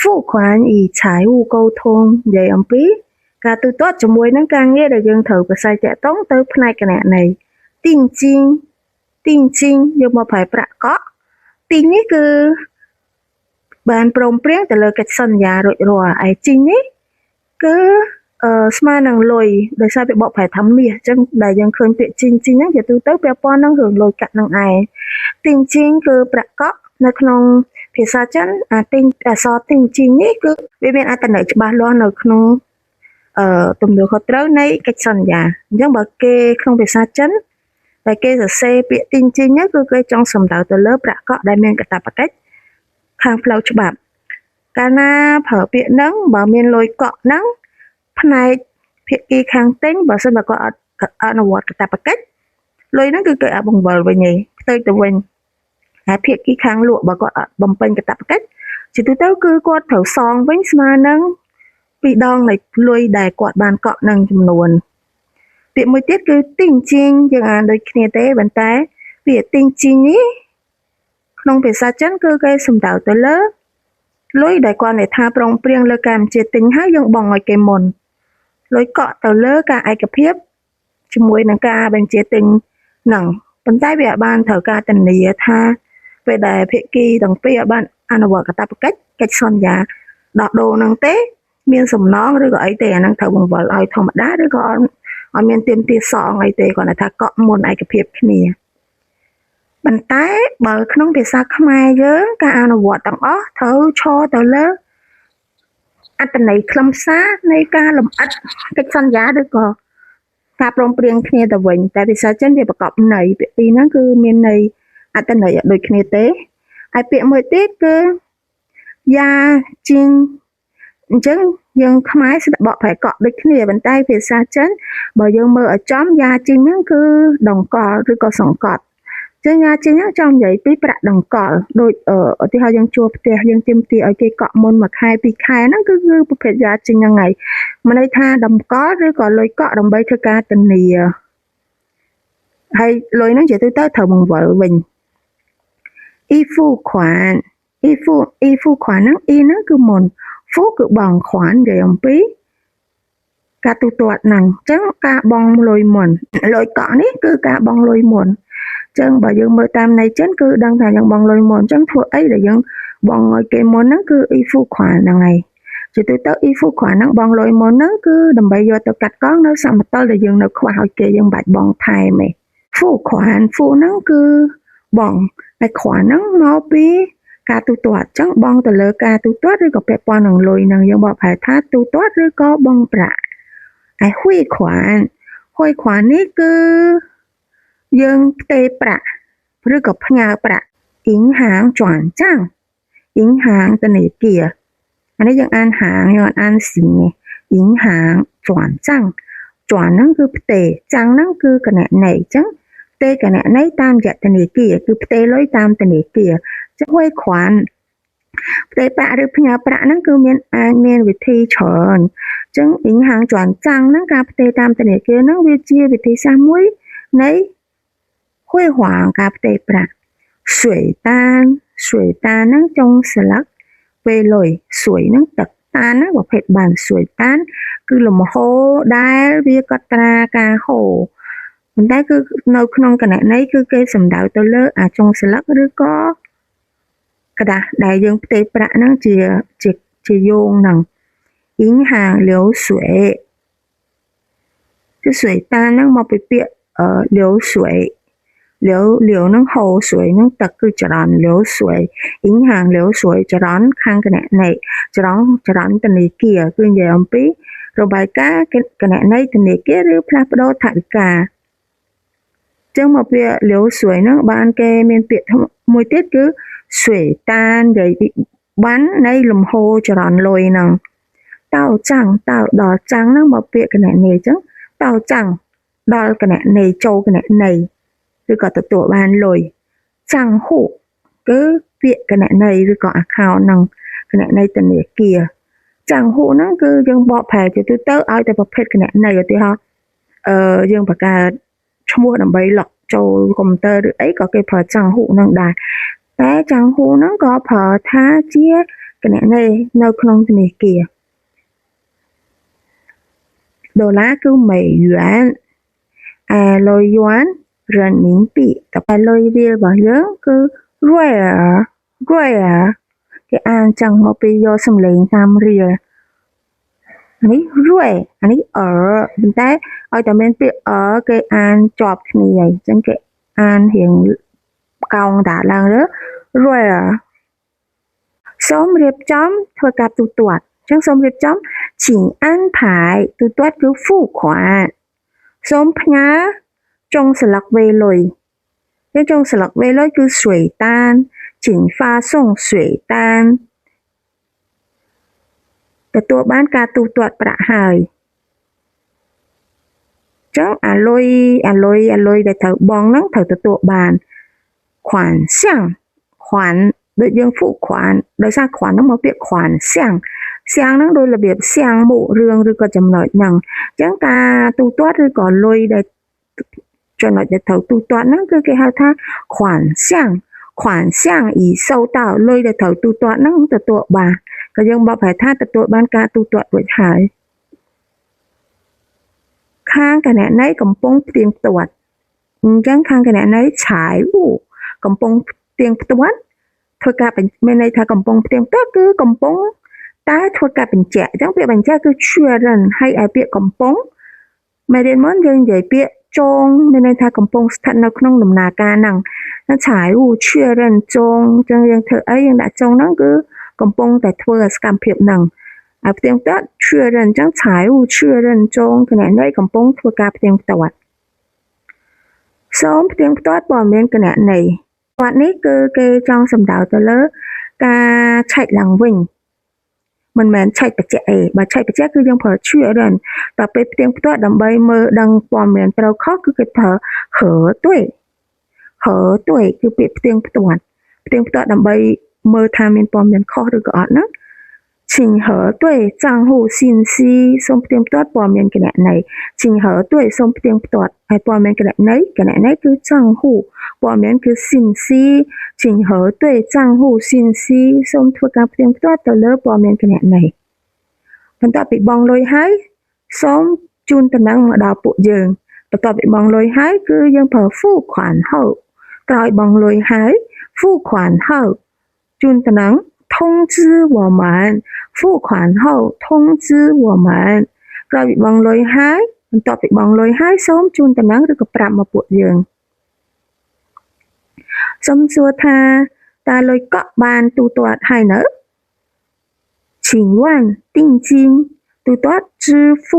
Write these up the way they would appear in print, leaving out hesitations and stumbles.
付款以财务沟通និយាយអំពីការទូទាត់ជាមួយនឹងការងារដែលយើងត្រូវប្រស័យតាក់ទងទៅផ្នែកគណនេយ្យទីងយកមកប្រើប្រាក់កក់ទីងនេះគឺបានព្រមព្រៀងទៅលើកិច្ចសន្យារួចរាល់ឯជីងនេះគឺស្មើនឹងលុយដោយសារវាបកប្រែថាមាសអញ្ចឹងដែលយើងឃើញពាក្យជីងហ្នឹងជាទូទៅពាក់ព័ន្ធនឹងរឿងលុយកាក់នឹងឯងទីងជីងគឺប្រាក់កក់នៅក្នុងភាសាចិនអក្សរទីងជីងនេះគឺវាមានអត្ថន័យច្បាស់លាស់នៅក្នុងទំនួលខុសត្រូវនៃកិច្ចសន្យាអញ្ចឹងបើគេក្នុងភាសាចិនតែគេសរសេរពាក្យទីងជីងនេះគឺគេចង់សំដៅទៅលើប្រាក់កក់ដែលមានកាតព្វកិច្ចខាងផ្លូវច្បាប់កាលណាប្រើពាក្យហ្នឹងបើមានលុយកក់ហ្នឹងផ្នែកភាគីខាងទិញបើសិនបើគាត់អត់អនុវត្តកាតព្វកិច្ចលុយហ្នឹងគឺគេអាចបង្វិលវិញឯងផ្ទុយទៅវិញហើយភាគីខាងលក់បើគាត់អត់បំពេញកាតព្វកិច្ចជាទូទៅគឺគាត់ត្រូវសងវិញស្មើនឹង2ដងនៃលុយដែលគាត់បានកក់នឹងចំនួនពាក្យមួយទៀតគឺទីងជីងយើងអានដូចគ្នាទេប៉ុន្តែពាក្យទីងជីងនេះក្នុងភាសាចិនគឺគេសំដៅទៅលើលុយដែលគាត់និយាយថាប្រងព្រៀងលើការបញ្ជាទិញហើយយើងបង់ឲ្យគេមុនលុយកក់ទៅលើការឯកភាពជាមួយនឹងការបញ្ជាទិញហ្នឹងប៉ុន្តែវាបានត្រូវការធានាថាពេលដែលភាគីទាំងពីរបានអនុវត្តកាតព្វកិច្ចកិច្ចសន្យាដោះដូរហ្នឹងទេមានសំណងឬក៏អីទេអាហ្នឹងត្រូវបង្វិលឲ្យធម្មតាឬក៏អត់មានទាមទារសងអីទេគាត់ថាកក់មុនឯកភាពគ្នាប៉ុន្តែបើក្នុងភាសាខ្មែរយើងការអនុវត្តទាំងអស់ត្រូវឈរទៅលើអត្ថន័យខ្លឹមសារនៃការលម្អិតកិច្ចសន្យាឬក៏ការព្រមព្រៀងគ្នាទៅវិញតែភាសាចិនវាប្រកបន័យពាក្យពីរហ្នឹងគឺមានន័យអត្ថន័យដូចគ្នាទេហើយពាក្យមួយទៀតគឺយ៉ាជីងអញ្ចឹងយើងខ្មែរស្ដាប់បកប្រែកក់ដូចគ្នាប៉ុន្តែភាសាចិនបើយើងមើលឲ្យចំយ៉ាជីងហ្នឹងគឺដង្កល់ឬក៏សង្កត់ចឹងយ៉ាជីងហ្នឹងចង់និយាយពីប្រាក់ដង្កល់ដូចឧទាហរណ៍យើងជួលផ្ទះយើងទាមទារឲ្យគេកក់មុន1ខែ2ខែហ្នឹងគឺប្រភេទយ៉ាជីងហ្នឹងហើយមិនន័យថាដង្កល់ឬក៏លុយកក់ដើម្បីធ្វើការធានាហើយលុយហ្នឹងជាទូទៅត្រូវបង្វិលវិញអ៊ីហ្វូខ្វានអ៊ីហ្វូខ្វានហ្នឹងអ៊ីហ្នឹងគឺមុនហ្វូគឺបង់ខ្វាននិយាយអំពីការទូទាត់ហ្នឹងអញ្ចឹងការបង់លុយមុនលុយកក់នេះគឺការបង់លុយមុនអញ្ចឹងបើយើងមើលតាមន័យចិនគឺដឹងថាយើងបង់លុយមុនអញ្ចឹងធ្វើអីដែលយើងបង់ឲ្យគេមុនហ្នឹងគឺអ៊ីហ្វូខ្វានហ្នឹងហើយជាទូទៅអ៊ីហ្វូខ្វានហ្នឹងបង់លុយមុនហ្នឹងគឺដើម្បីយកទៅកាត់កង់នៅសមតុល្យដែលយើងនៅខ្វះឲ្យគេយើងបាច់បង់ថែមទេហ្វូខ្វានហ្វូហ្នឹងគឺបង់ហើយខ្វានហ្នឹងមកពីការទូទាត់អញ្ចឹងបង់ទៅលើការទូទាត់ឬក៏ពាក់ព័ន្ធនឹងលុយហ្នឹងយើងបកប្រែថាទូទាត់ឬក៏បង់ប្រាក់ហើយហ៊ុយខ្វាននេះគឺយើងផ្ទេរប្រាក់ឬក៏ផ្ញើប្រាក់អ៊ីងហាងជន់ចាំងអ៊ីងហាងធនាគារអានេះយើងអានហាងយើងអានស៊ីងអ៊ីងហាងជន់ចាំងជន់ហ្នឹងគឺផ្ទេរចាំងហ្នឹងគឺគណនេយ្យអញ្ចឹងផ្ទេរគណនេយ្យតាមរយៈធនាគារគឺផ្ទេរលុយតាមធនាគារចឹងហ៊ុយខ្វានផ្ទេរប្រាក់ឬផ្ញើប្រាក់ហ្នឹងគឺអាចមានវិធីច្រើនអញ្ចឹងអ៊ីងហាងជន់ចាំងហ្នឹងការផ្ទេរតាមធនាគារហ្នឹងវាជាវិធីសាស្ត្រមួយនៃហ៊ុយហួងការផ្ទេរប្រាក់ស្រួយតានហ្នឹងចុងស្លឹកពេលលុយស្រួយហ្នឹងទឹកតានហ្នឹងប្រភេទបានស្រួយតានគឺលំហូរដែលវាកត់ត្រាការហូរប៉ុន្តែគឺនៅក្នុងគណនេយ្យគឺគេសំដៅទៅលើអាចុងស្លឹកឬក៏กระดาษដែលយើងផ្ទេរប្រាក់ហ្នឹងជាយោងហ្នឹង银行流水គឺស្រួយតានហ្នឹងមកពីពាក្យ流水流ហ្នឹងហូរស្រួយហ្នឹងទឹកគឺចរន្ត流水银行流水ចរន្តខាងគណនេយ្យចរន្តធនាគារគឺនិយាយអំពីរបាយការណ៍គណនេយ្យធនាគារឬផ្លាស់ប្ដូរថវិកាចឹងមកពាក្យ流水ហ្នឹងបានគេមានពាក្យមួយទៀតគឺស្រួយតាននិយាយពីបាននៃលំហូរចរន្តលុយហ្នឹងតោចាំងតោដល់ចាំងហ្នឹងមកពាក្យគណនេយ្យចឹងតោចាំងដល់គណនេយ្យចូលគណនេយ្យឬក៏ទទួលបានលុយចាំងហ៊ូគឺពាក្យគណនេយ្យឬក៏ account ហ្នឹងគណនេយ្យធនាគារចាំងហ៊ូហ្នឹងគឺយើងបកប្រែជាទូទៅឲ្យតែប្រភេទគណនេយ្យឧទាហរណ៍យើងបង្កើតឈ្មោះដើម្បីលុកចូលកុំព្យូទ័រឬអីក៏គេប្រើចាំងហ៊ូហ្នឹងដែរតែចាំងហ៊ូហ្នឹងក៏ប្រើថាជា cái này nơi không thì kia đô la cứ Mỹ yuan lôi yuan人民币 tập bài lôi bia bảo dưỡng cứ ruồi cái an chẳng một bây giờ xâm lệnh tham rìa anh ấy ruồi anh ấy ở bên tay ở tầm bên phía ở cái an chọp này chẳng cái an hiện còng đã lang đó ruồi xóm riệp chấm thôi cả tu tuột chẳng xóm riệp chấm chỉnh an排tu tuột cứ phụ khoản xóm nhá trong sờ lạc về lồi cái trong sờ lạc về lồi cứ水单chỉnh pha送水单แต่ตัวบ้านการตูตรวจประหายจังอร่อยแต่เธอบองนั่งเธอตัวบานขวานเสี่ยงขวานโดยยังphụขวานโดยสร้างขวานต้องมาเปรียบขวานเสี่ยงนั่งโดยระเบียบเสี่ยงหมู่เรื่องหรือก็จำหน่อยหนังจังการตูตรวจหรือก่อนลอยได้จนหน่อยจะเธอตูตรวจนั่นคือcái hào tha khoản xiang ý sâu tạo lôi để thấu tu tọa năng tự tọa bàก็ยังบอกphải tha tự tọa ban ca tu tọaด้วยหายข้างกันไหนกำปงเตียงตรวจจังข้างกันไหนฉายกำปงเตียงตรวจthôi cảเป็นไม่ในทางกำปงเตียงตรวจคือกำปงตายthôi cảเป็นแจจังเปียเป็นแจคือเชื่อรันให้ไอเปียกำปงไม่ได้มันยังใหญ่เปียจงไม่ในทางกำปงสถานในขนมดำนาการนังnó trải chưa rần trông cho nên thợ ấyยังđã trông nó cứ cầm bông tại thưa scam phiệp nằng tiếng tết chưa rần chẳng trải chưa rần trông cái này nơi cầm bông thưa cả tiếng tọt sớm tiếng tết bỏ miếng cái này quạt nít cứ kê trong sầm đào tới lỡ ca chạy lằng vinh mình chạyไปchạyคือยังพอเชื่อเดินต่อไปเตียงตัวดำใบมือดังปอมเหมือนเราเข้าคือเกิดเถอะเหอตุ้ยคือเปรียบเตียงตัวดำใบมือทำเป็นปอมเหมือนข้อหรือก่อนนะชิงเหอตุ้ยจังหูซินซีส่งเตียงตัวปอมเหมือนกันไหนชิงเหอตุ้ยส่งเตียงตัวไอปอมเหมือนกันไหนคือจังหูปอมเหมือนคือซินซีชิงเหอตุ้ยจังหูซินซีส่งทั่วกับเตียงตัวเลิกปอมเหมือนกันไหนมันต่อไปบองลอยหายส่งจุนตะนังมาดาวปุยืงต่อไปบองลอยหายคือยังเผอฟู่ขวานเฮากลายบองลอยหายฟู่ขวานเฮาจุนตะนัง通知我们付款后通知我们กลายบองลอยหายมันต่อไปบองลอยหายส่งจุนตะนังหรือก็ปรับมาปุยืงสมสัวทาตาลอยเกาะบานตูตรวจให้เนอะ请问定金ตูตรวจ支付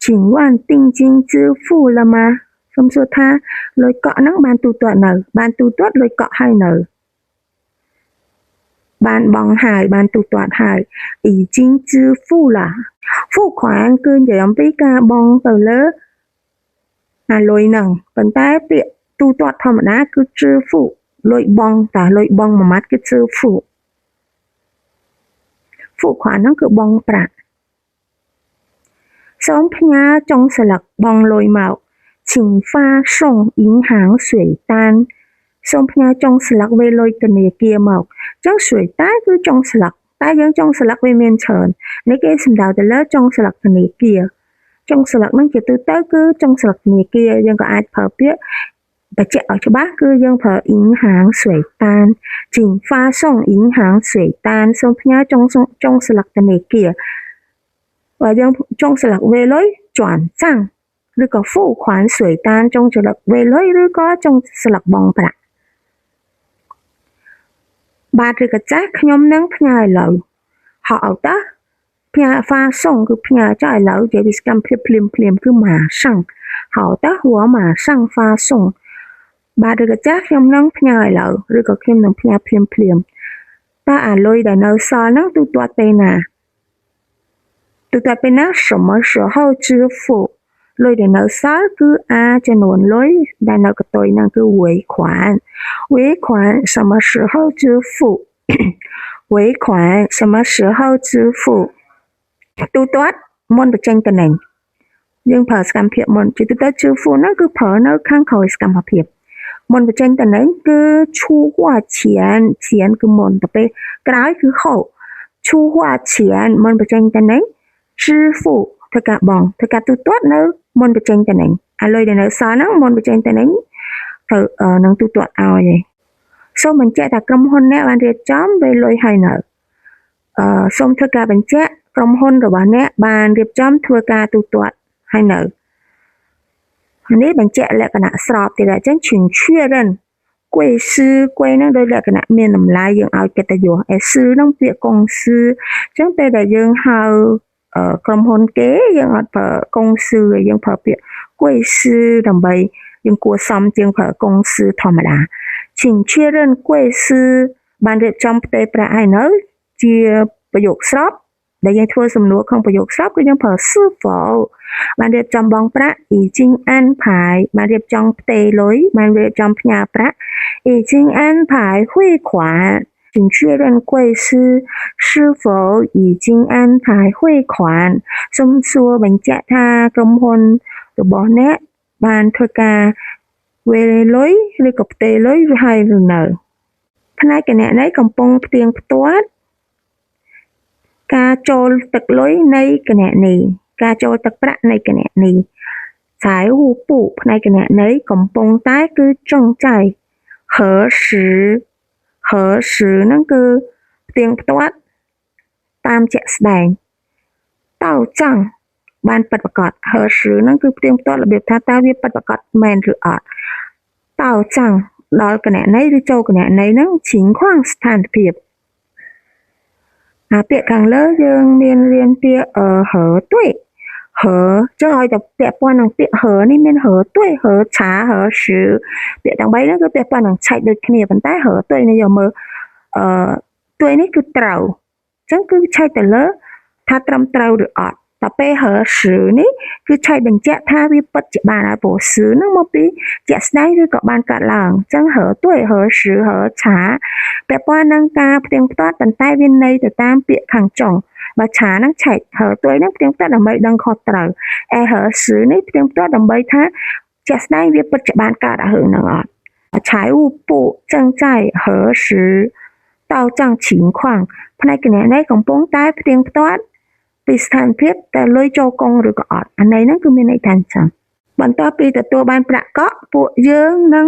请问定金支付了吗สมสัวทาลอยเกาะนั่งบานตูตรวจเนอะบานตูตรวจลอยเกาะให้เนอะบานบองหายบานตูตรวจหาย已经支付了付款คือจะยอมปีกาบองเตอเลลอยหนังเป็นใต้เปียตูตรวจธรรมดาคือ支付ลอยบองแต่ลอยบองมามัดคือ支付付款นั่นคือบองประสองพญาจงสลักบองลอยเหมา请发送银行水单สองพญาจงสลักเวลอยตะเนียเกียเหมาจัง水单คือจงสลักใต้ยังจงสลักเวเมียนเฉินในเกสมดาวแต่เลิกจงสลักตะเนียเกียจงสลักนั่นคือตัวเต้คือจงสลักตะเนียเกียยังก็อาจเผาเปี้ยแต่จะเอาชบ้าคือยังเผอ银行水单请发送银行水单สองพญาจงสลักตะเนียเกียว่ายังจงสลักเวลอย转账หรือก็付款水单จงสลักเวลอยหรือก็จงสลักบองประบาทหรือกระจายขยมนั่งพญาเหล่าhọเอาตาพญาฟ้าส่งคือพญาจ่ายเหล่าจะวิสกรรมเพลียมคือหมาสั่งhọตาหัวหมาสั่งฟ้าส่งบาทหรือกระจายขยมนั่งพญาเหล่าหรือก็ขยมนั่งพญาเพลียมตาอ่านลอยแต่เนื้อซอนั่งตัวเตนา什么时候支付ลอยแต่เนื้อซอคือจำนวนลอยแต่เนื้อกระตัวนั่งคือ尾款什么时候支付尾款什么时候支付ตัวมนต์จังตะนังยังเผอสกัมเพียบมนต์จิตตัว支付นั่นคือเผอเนื้อข้างเขาสกัมเพียบมนต์จังตะนังคือชูว่าเฉียนคือมนต์แต่ไปกลายคือเขา thu hoa tiền mình phải tranh tên ấy sư phụ thưa cả bằng thưa cả tu tốt nữa mình phải tranh tên ấy lời để nói sao nó mình phải tranh tên ấy thử năng tu tốt ao vậy sau mình chạy tại công hôn nè bạn riêng chấm về lối hay nợ xong thưa cả bạn chạy công hôn rồi bạn nè bạn riêng chấm thưa cả tu tốt hay nợ nếu bạn chạy lại cái nào sọp thì là chân chuyển chuyên人贵司贵năng đây là cái nào miền nằm lại dương ao cái ta dù sư năng việc công sư chúng ta là dương hào công hôn kế dương ở công sư dương phở việc贵司đồng bày dương của xong dương phở công sư thầm đá chỉnh chuyên人贵司bạn được trong tây pra ai nữa chiaประโยค sọp đểยังทั่วสำนวนของประโยค sọp ก็ยังเผอซื่อฝอมันเรียบจำบองพระอีจิงอันผายมันเรียบจองเตลอยมันเรียบจำพญาพระอีจิงอันผาย汇款请确认贵司是否已经安排汇款สมสัวบัญจะทากรมพลตัวบอแนะบานทกาเวลอยหรือกับเตลอยให้หรือเนอพนักงานในกำปงเตียงตัวការចូលទឹកលុយនៃគណនីការចូលទឹកប្រាក់នៃគណនីสายหูปูផ្នែកគណនីកំពុងតែគឺចង់ចៃ何时何时ហ្នឹងគឺផ្ទៀងផ្ទាត់តាមជាក់ស្ដែងតើចង់បានពិតប្រាកដ何时ហ្នឹងគឺផ្ទៀងផ្ទាត់របៀបថាតើវាពិតប្រាកដមែនឬអត់តើចង់ដល់គណនីឬចូលគណនីហ្នឹង情况ស្ថានភាពពាក្យខាងលើយើងមានរៀនពាក្យហើទុយហើចឹងឲ្យតែពាក្យព័ន្ធនឹងពាក្យហើនេះមានហើទុយហើឆាហើឈឺពាក្យទាំង3ហ្នឹងគឺពាក្យព័ន្ធនឹងឆែកដូចគ្នាប៉ុន្តែហើទុយនេះយកមើលទុយនេះគឺត្រូវចឹងគឺឆែកទៅលើថាត្រឹមត្រូវឬអត់តែពេលហើឈឺនេះគឺឆែកបញ្ជាក់ថាវាពិតជាបានហើយព្រោះឈឺហ្នឹងមកពីជាក់ស្ដែងឬក៏បានកាត់ឡើងចឹងហើទុយហើឈឺហើឆាពាក់ព័ន្ធនឹងការផ្ទៀងផ្ទាត់ប៉ុន្តែវាន័យទៅតាមពាក្យខាងចុងបើឆាហ្នឹងឆែកហើទុយហ្នឹងផ្ទៀងផ្ទាត់ដើម្បីដឹងខុសត្រូវហើឈឺនេះផ្ទៀងផ្ទាត់ដើម្បីថាជាក់ស្ដែងវាពិតជាបានកើតឲ្យរឿងហ្នឹងអត់财务部正在核实到账情况ផ្នែកគណនេយ្យកំពុងតែផ្ទៀងផ្ទាត់ពីស្ថានភាពតែលុយចូលកុងឬក៏អត់អានេះហ្នឹងគឺមានន័យថាអញ្ចឹងបន្ទាប់ពីទទួលបានប្រាក់កក់ពួកយើងនឹង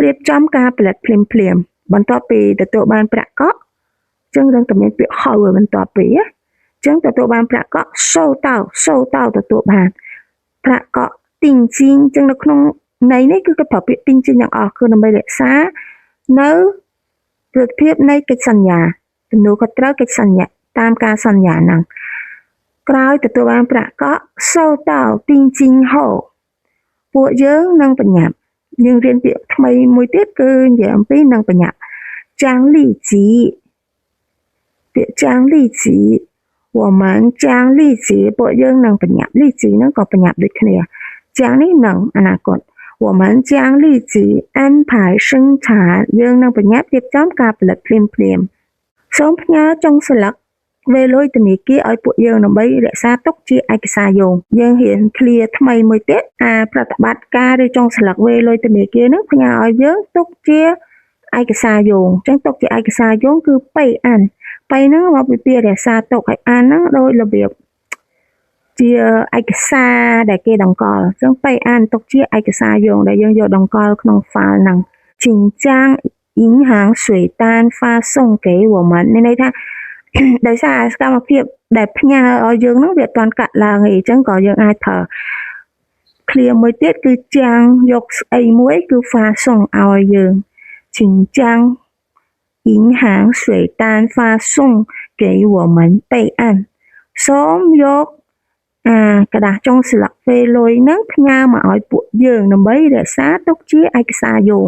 រៀបចំការផលិតភ្លាមបន្ទាប់ពីទទួលបានប្រាក់កក់ចឹងនឹងតែមានពាក្យហៅបន្ទាប់ពីចឹងទទួលបានប្រាក់កក់សូតៅទទួលបានប្រាក់កក់ទីងជីងចឹងនៅក្នុងន័យនេះគឺគេប្រើពាក្យទីងជីងទាំងអស់គឺដើម្បីរក្សានៅប្រតិភាពនៃកិច្ចសន្យាទំនួលខុសត្រូវកិច្ចសន្យាតាមការសន្យាហ្នឹងក្រោយទទួលបានប្រាក់កក់សូតៅទីងជីងហូពួកយើងនឹងបញ្ញាប់យើងរៀនពាក្យថ្មីមួយទៀតគឺនិយាយអំពីនឹងបញ្ញាប់ចាំងលីជីពាក្យចាំងលីជី我们将立即ពួកយើងនឹងបញ្ញាប់លីជីហ្នឹងក៏បញ្ញាប់ដូចគ្នាចាំងនេះនឹងអនាគត我们将立即安排生产យើងនឹងបញ្ញាប់រៀបចំការផលិតភ្លាមសូមផ្ញើចុងស្លឹកវេលុយធនាគារឲ្យពួកយើងដើម្បីរក្សាទុកជាឯកសារយោងយើងរៀនឃ្លាថ្មីមួយទៀតប្រតិបត្តិការឬចុងស្លឹកវេលុយធនាគារនឹងផ្ញើឲ្យយើងទុកជាឯកសារយោងអញ្ចឹងទុកជាឯកសារយោងគឺប៉ៃអានប៉ៃហ្នឹងមកពីពាក្យរក្សាទុកឲ្យអានហ្នឹងដោយរបៀបជាឯកសារដែលគេដង្កល់អញ្ចឹងប៉ៃអានទុកជាឯកសារយោងដែលយើងយកដង្កល់ក្នុង file ហ្នឹង请将银行水单发送给我们មានន័យថាដោយសារសកម្មភាពដែលផ្ញើឲ្យយើងហ្នឹងវាអត់ទាន់កាត់ឡើងទេអញ្ចឹងក៏យើងអាចប្រើឃ្លាមួយទៀតគឺចាំងយកស្អីមួយគឺ 发送 ឲ្យយើង请将银行水单发送给我们备案សូមយកกระดาษចុងស្លឹកវេលុយហ្នឹងផ្ញើមកឲ្យពួកយើងដើម្បីរក្សាទុកជាឯកសារយោង